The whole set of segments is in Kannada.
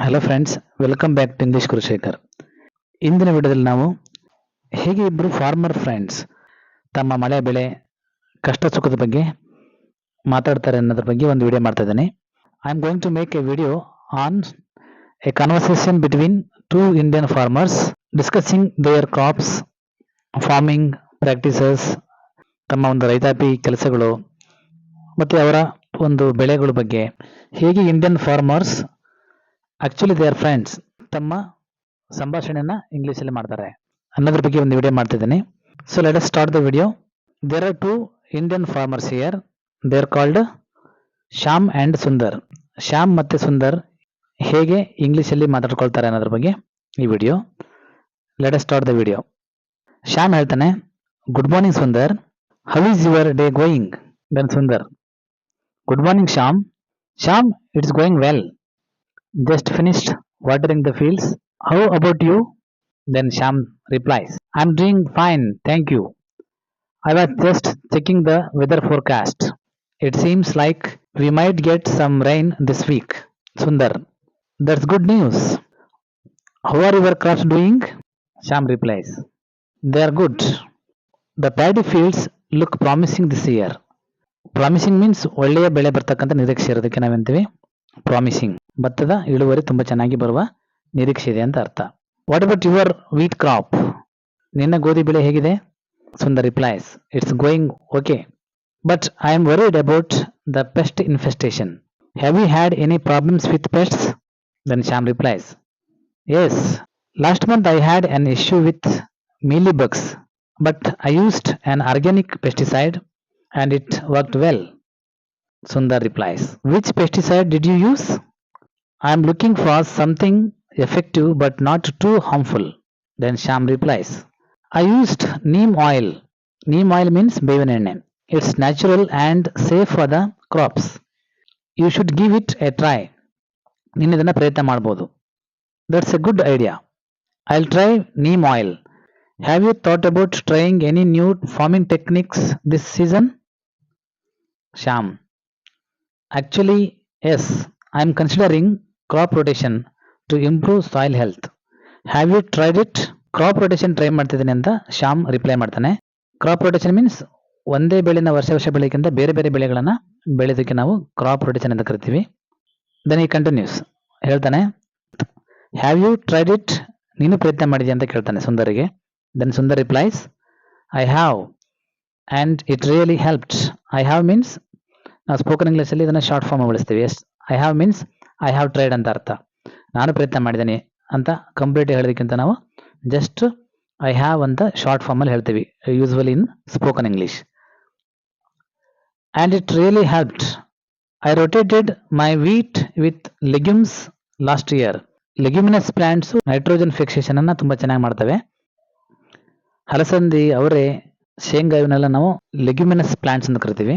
Hello friends, welcome back to English Kurushekar. ಇಂದಿನ ವಿಡಿಯೋದಲ್ಲಿ ನಾವು ಹೇಗೆ ಇಬ್ಬರು ಫಾರ್ಮರ್ ಫ್ರೆಂಡ್ಸ್ ತಮ್ಮ ಮಳೆ ಬೆಳೆ ಕಷ್ಟ ಸುಖದ ಬಗ್ಗೆ ಮಾತಾಡ್ತಾರೆ ಅನ್ನೋದ್ರ ಬಗ್ಗೆ ಒಂದು ವಿಡಿಯೋ ಮಾಡ್ತಾ ಇದ್ದೀನಿ. I am going to make a video on a conversation between two Indian farmers discussing their crops, farming practices, ತಮ್ಮ ಒಂದು ರೈತಾಪಿ ಕೆಲಸಗಳು ಮತ್ತು ಅವರ ಒಂದು ಬೆಳೆಗಳ ಬಗ್ಗೆ, ಹೇಗೆ Indian farmers actually they are friends ತಮ್ಮ ಸಂಭಾಷಣೆಯನ್ನ ಇಂಗ್ಲಿಷಲ್ಲಿ ಮಾಡ್ತಾರೆ ಅನ್ನೋದ್ರ ಬಗ್ಗೆ ಒಂದು ವಿಡಿಯೋ ಮಾಡ್ತಿದ್ದೀನಿ. So let us start the video. There are two Indian farmers here. They are called Shyam and Sundar. Shyam ಮತ್ತೆ ಸುಂದರ್ ಹೇಗೆ ಇಂಗ್ಲಿಷಲ್ಲಿ ಮಾತಾಡ್ಕೊಳ್ತಾರೆ ಅನ್ನೋದ್ರ ಬಗ್ಗೆ ಈ video. Let us start the video. Shyam ಹೇಳ್ತಾನೆ, good morning Sundar, how is your day going? Then Sundar, good morning Shyam. Shyam, it's going well. Just finished watering the fields. How about you? Then Sham replies, I'm doing fine, thank you. I was just checking the weather forecast. It seems like we might get some rain this week. Sundar, that's good news. How are your crops doing? Sham replies, they are good. The paddy fields look promising this year. Promising means ಒಳ್ಳೆಯ ಬೆಳೆ ಬರ್ತಕ್ಕಂಥ ನಿರೀಕ್ಷೆ ಇರೋದಕ್ಕೆ ನಾವೇಂತೀವಿ ಪ್ರಾಮಿಸಿಂಗ್. ಭತ್ತದ ಇಳುವರಿ ತುಂಬಾ ಚೆನ್ನಾಗಿ ಬರುವ ನಿರೀಕ್ಷೆ ಇದೆ ಅಂತ ಅರ್ಥ. What about your wheat crop? ನಿನ್ನ ಗೋಧಿ ಬೆಳೆ ಹೇಗಿದೆ? Sundar replies, it's going okay, but I am worried about the pest infestation. Have you had any problems with pests? Then Shyam replies, yes, last month I had an issue with mealy bugs, but I used an organic pesticide and it worked well. Sundar replies, which pesticide did you use? I am looking for something effective but not too harmful. Then Sham replies, I used neem oil. Neem oil means ಬೇವಿನ ಎಣ್ಣೆ. It's natural and safe for the crops. You should give it a try. ನೀನು ಇದನ್ನ ಪ್ರಯತ್ನ ಮಾಡಬಹುದು. That's a good idea. I'll try neem oil. Have you thought about trying any new farming techniques this season? Sham, actually, yes, I am considering crop rotation to improve soil health. Have you tried it? Crop rotation try ಮಾಡ್ತಿದ್ದೀನಿ ಅಂತ ಶ್ಯಾಮ್ ರಿಪ್ಲೈ ಮಾಡ್ತಾನೆ. ಕ್ರಾಪ್ ರೊಟೇಷನ್ ಮೀನ್ಸ್ ಒಂದೇ ಬೆಳೆನ ವರ್ಷ ಬೆಳೆಗಿಂತ ಬೇರೆ ಬೇರೆ ಬೆಳೆಗಳನ್ನ ಬೆಳೆಯೋದಕ್ಕೆ ನಾವು ಕ್ರಾಪ್ ರೊಟೇಷನ್ ಅಂತ ಕರಿತೀವಿ. ದೆನ್ ಈ ಕಂಟಿನ್ಯೂಸ್ ಹೇಳ್ತಾನೆ, ಹ್ಯಾವ್ ಯು ಟ್ರೈಡ್ ಇಟ್? ನೀನು ಪ್ರಯತ್ನ ಮಾಡಿದ್ಯಾ ಅಂತ ಕೇಳ್ತಾನೆ ಸುಂದರಿಗೆ. Then Sundar replies, I have and it really helped. I have means ನಾವು ಸ್ಪೋಕನ್ ಇಂಗ್ಲೀಷಲ್ಲಿ ಇದನ್ನ ಶಾರ್ಟ್ ಫಾರ್ಮ್ ಬಳಸ್ತೀವಿ. Yes, I have means I have tried ಅಂತ ಅರ್ಥ. ನಾನು ಪ್ರಯತ್ನ ಮಾಡಿದ್ದೀನಿ ಅಂತ ಕಂಪ್ಲೀಟ್ ಹೇಳೋದಕ್ಕಿಂತ ನಾವು ಜಸ್ಟ್ ಐ ಹ್ಯಾವ್ ಅಂತ ಶಾರ್ಟ್ ಫಾರ್ಮಲ್ಲಿ ಹೇಳ್ತೀವಿ usually in spoken English. And it really helped. I rotated my wheat with legumes last year. Leguminous plants nitrogen fixation ಅನ್ನ ತುಂಬಾ ಚೆನ್ನಾಗಿ ಮಾಡ್ತವೆ. ಹಲಸಂದಿ, ಅವರೆ, ಶೇಂಗಾ ಇವನ್ನೆಲ್ಲ ನಾವು ಲೆಗ್ಯುಮಿನಸ್ ಪ್ಲಾಂಟ್ಸ್ ಅಂತ ಕರಿತೀವಿ.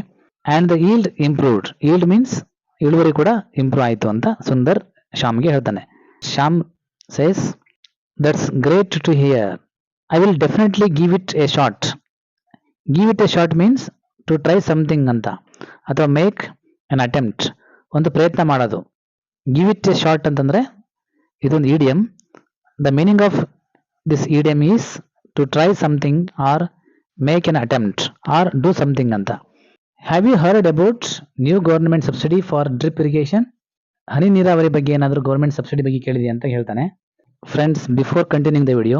And the yield improved. Yield means ಇಳುವರಿ ಕೂಡ ಇಂಪ್ರೂವ್ ಆಯಿತು ಅಂತ ಸುಂದರ್ ಶ್ಯಾಮ್ಗೆ ಹೇಳ್ತಾನೆ. Shyam says, that's great to hear. I will definitely give it a shot. Give it a shot means to try something ಅಂತ, ಅಥವಾ ಮೇಕ್ ಅನ್ ಅಟೆಂಪ್ಟ್, ಒಂದು ಪ್ರಯತ್ನ ಮಾಡೋದು. ಗಿವ್ ಇಟ್ ಎ ಶಾಟ್ ಅಂತಂದ್ರೆ ಇದೊಂದು idiom. The meaning of this idiom is to try something or make an attempt or do something ಅಂತ. Have you heard about new government subsidy for drip irrigation? ಹನಿ ನೀರಾವರಿ ಬಗ್ಗೆ ಏನಾದರೂ ಗೌರ್ಮೆಂಟ್ ಸಬ್ಸಿಡಿ ಬಗ್ಗೆ ಕೇಳಿದೆ ಅಂತ ಹೇಳ್ತಾನೆ. Friends, before continuing the video,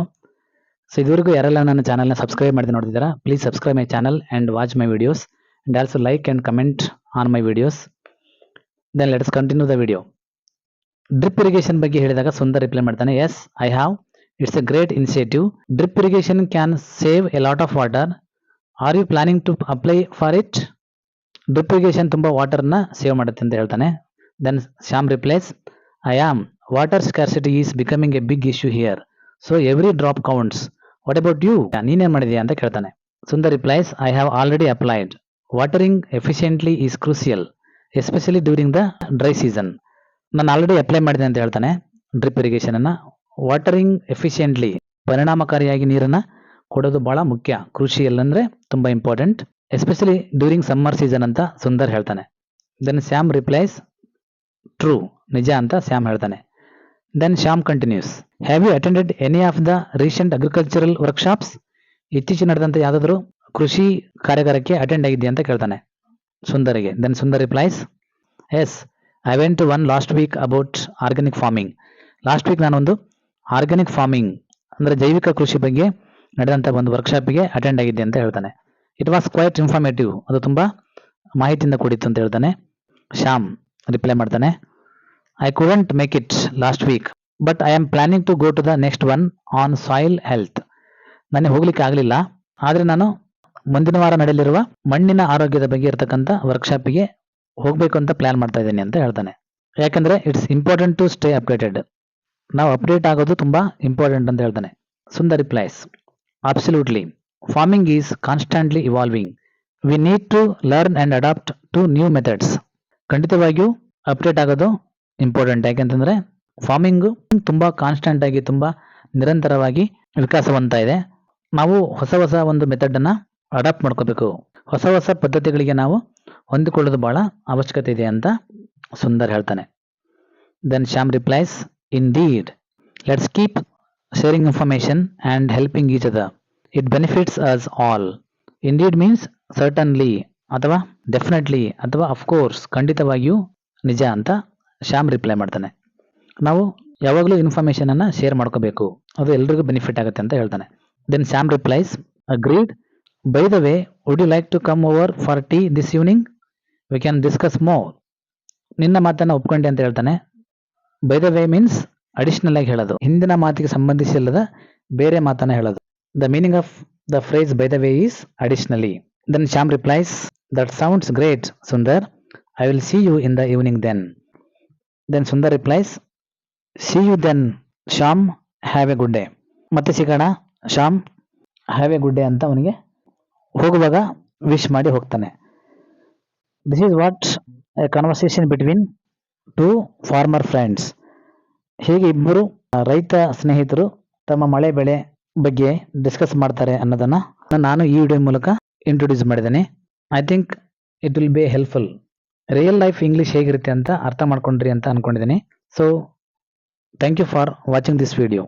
so ಇದುವರೆಗೂ ಯಾರೆಲ್ಲ ನನ್ನ ಚಾನಲ್ನ ಸಬ್ಸ್ಕ್ರೈಬ್ ಮಾಡಿ ನೋಡ್ತಿದ್ದೀರಾ, please subscribe my channel and watch my videos and also like and comment on my videos. Then let's continue the video. Drip irrigation ಬಗ್ಗೆ ಹೇಳಿದಾಗ ಸುಂದರ್ ರಿಪ್ಲೈ ಮಾಡ್ತಾನೆ, yes, I have. It's a great initiative. Drip irrigation can save a lot of water. Are you planning to apply for it? Drip irrigation ತುಂಬಾ ವಾಟರ್ನ ಸೇವ್ ಮಾಡುತ್ತೆ ಅಂತ ಹೇಳ್ತಾನೆ. Then Sham replies, I am. Water scarcity is becoming a big issue here. So every drop counts. What about you? ನೀನೇನ್ ಮಾಡಿದ್ಯಾ ಅಂತ ಕೇಳ್ತಾನೆ. Sundar replies, I have already applied. Watering efficiently is crucial, especially during the dry season. ನಾನು ಆಲ್ರೆಡಿ ಅಪ್ಲೈ ಮಾಡಿದೆ ಅಂತ ಹೇಳ್ತಾನೆ ಡ್ರಿಪ್ ಇರಿಗೇಷನ್ ಅನ್ನ. ವಾಟರಿಂಗ್ ಎಫಿಷಿಯೆಂಟ್ಲಿ, ಪರಿಣಾಮಕಾರಿಯಾಗಿ ನೀರನ್ನ ಕೊಡೋದು ಬಹಳ ಮುಖ್ಯ. ಕ್ರೂಷಿಯಲ್ ಅಂದ್ರೆ ತುಂಬಾ important, especially during summer season ಅಂತ ಸುಂದರ್ ಹೇಳ್ತಾನೆ. ದೆನ್ ಶ್ಯಾಮ್ ರಿಪ್ಲೈಸ್, ಟ್ರೂ, ನಿಜ ಅಂತ ಶ್ಯಾಮ್ ಹೇಳ್ತಾನೆ. Then Shyam continues, have you attended any of the recent agricultural workshops? ಇತ್ತೀಚೆಗೆ ನಡೆದಂತ ಯಾವುದಾದ್ರೂ ಕೃಷಿ ಕಾರ್ಯಾಗಾರಕ್ಕೆ ಅಟೆಂಡ್ ಆಗಿದೆಯಾ ಅಂತ ಕೇಳ್ತಾನೆ ಸುಂದರಿಗೆ. Then Sundar replies, yes, I went to one last week about organic farming. Last week ನಾನೊಂದು ಆರ್ಗ್ಯಾನಿಕ್ ಫಾರ್ಮಿಂಗ್ ಅಂದರೆ ಜೈವಿಕ ಕೃಷಿ ಬಗ್ಗೆ ನಡೆದಂಥ ಒಂದು ವರ್ಕ್ಶಾಪಿಗೆ ಅಟೆಂಡ್ ಆಗಿದ್ದೆ ಅಂತ ಹೇಳ್ತಾನೆ. ಇಟ್ ವಾಸ್ ಕ್ವೈಟ್ ಇನ್ಫಾರ್ಮೇಟಿವ್, ಅದು ತುಂಬ ಮಾಹಿತಿಯಿಂದ ಕೂಡಿತ್ತು ಅಂತ ಹೇಳ್ತಾನೆ. ಶ್ಯಾಮ್ ರಿಪ್ಲೈ ಮಾಡ್ತಾನೆ, I couldn't make it last week but I am planning to go to the next one on soil health. ನನಗೆ ಹೋಗ್ಲಿಕ್ಕೆ ಆಗಲಿಲ್ಲ, ಆದರೆ ನಾನು ಮುಂದಿನ ವಾರ ನಡೆಯಲಿರುವ ಮಣ್ಣಿನ ಆರೋಗ್ಯದ ಬಗ್ಗೆ ಇರತಕ್ಕಂಥ ವರ್ಕ್ಶಾಪಿಗೆ ಹೋಗಬೇಕು ಅಂತ ಪ್ಲಾನ್ ಮಾಡ್ತಾ ಇದ್ದೀನಿ ಅಂತ ಹೇಳ್ತಾನೆ. ಯಾಕಂದ್ರೆ it's important to stay updated, ನಾವು ಅಪ್ಡೇಟ್ ಆಗೋದು ತುಂಬಾ ಇಂಪಾರ್ಟೆಂಟ್ ಅಂತ ಹೇಳ್ತಾನೆ. Sundar replies, absolutely, farming is constantly evolving, we need to learn and adapt to new methods. ಖಂಡಿತವಾಗಿಯೂ ಅಪ್ಡೇಟ್ ಆಗೋದು ಇಂಪಾರ್ಟೆಂಟ್. ಯಾಕೆಂತಂದ್ರೆ ಫಾರ್ಮಿಂಗು ತುಂಬಾ ಕಾನ್ಸ್ಟೆಂಟ್ ಆಗಿ ತುಂಬಾ ನಿರಂತರವಾಗಿ ವಿಕಾಸ ಹೊಂದ್ತಾ ಇದೆ. ನಾವು ಹೊಸ ಹೊಸ ಒಂದು ಮೆಥಡ್ ಅನ್ನ ಅಡಾಪ್ಟ್ ಮಾಡ್ಕೋಬೇಕು, ಹೊಸ ಹೊಸ ಪದ್ಧತಿಗಳಿಗೆ ನಾವು ಹೊಂದಿಕೊಳ್ಳೋದು ಬಹಳ ಅವಶ್ಯಕತೆ ಇದೆ ಅಂತ ಸುಂದರ್ ಹೇಳ್ತಾನೆ. Then Shyam replies, indeed, let's keep sharing information and helping each other, it benefits us all. Indeed means certainly ಅಥವಾ ಡೆಫಿನೆಟ್ಲಿ ಅಥವಾ ಅಫ್ಕೋರ್ಸ್, ಖಂಡಿತವಾಗಿಯೂ ನಿಜ ಅಂತ ಶ್ಯಾಮ್ ರಿಪ್ಲೈ ಮಾಡ್ತಾನೆ. ನಾವು ಯಾವಾಗಲೂ ಇನ್ಫಾರ್ಮೇಶನ್ ಅನ್ನ ಶೇರ್ ಮಾಡ್ಕೋಬೇಕು, ಅದು ಎಲ್ರಿಗೂ ಬೆನಿಫಿಟ್ ಆಗುತ್ತೆ ಅಂತ ಹೇಳ್ತಾನೆ. Then Shyam replies, agreed, by the way would you like to come over for tea this evening, we can discuss more. ನಿನ್ನ ಮಾತನ್ನ ಒಪ್ಕೊಂಡೆ ಅಂತ ಹೇಳ್ತಾನೆ. By the way means additional ಆಗಿ ಹೇಳೋದು, ಹಿಂದಿನ ಮಾತಿಗೆ ಸಂಬಂಧಿಸಿಲ್ಲದ ಬೇರೆ ಮಾತನ್ನ ಹೇಳೋದು. The meaning of the phrase by the way is additionally. Then Shyam replies, that sounds great Sundar, I will see you in the evening then. Then Sundar replies, see you then Shyam, have a good day. ಮತ್ತೆ ಸಿಗೋಣ Shyam, have a good day ಅಂತ ಅವನಿಗೆ ಹೋಗುವಾಗ ವಿಶ್ ಮಾಡಿ ಹೋಗ್ತಾನೆ. This is what a conversation between two farmer friends. ಹೇಗೆ ಇಬ್ಬರು ರೈತ ಸ್ನೇಹಿತರು ತಮ್ಮ ಮಳೆ ಬೆಳೆ ಬಗ್ಗೆ ಡಿಸ್ಕಸ್ ಮಾಡ್ತಾರೆ ಅನ್ನೋದನ್ನ ನಾನು ಈ ವಿಡಿಯೋ ಮೂಲಕ ಇಂಟ್ರೊಡ್ಯೂಸ್ ಮಾಡಿದ್ದೇನೆ. I think it will be helpful. Real life English ಹೇಗಿರುತ್ತೆ ಅಂತ ಅರ್ಥ ಮಾಡ್ಕೊಂಡ್ರಿ ಅಂತ ಅನ್ಕೊಂಡಿದ್ದೀನಿ. So thank you for watching this video.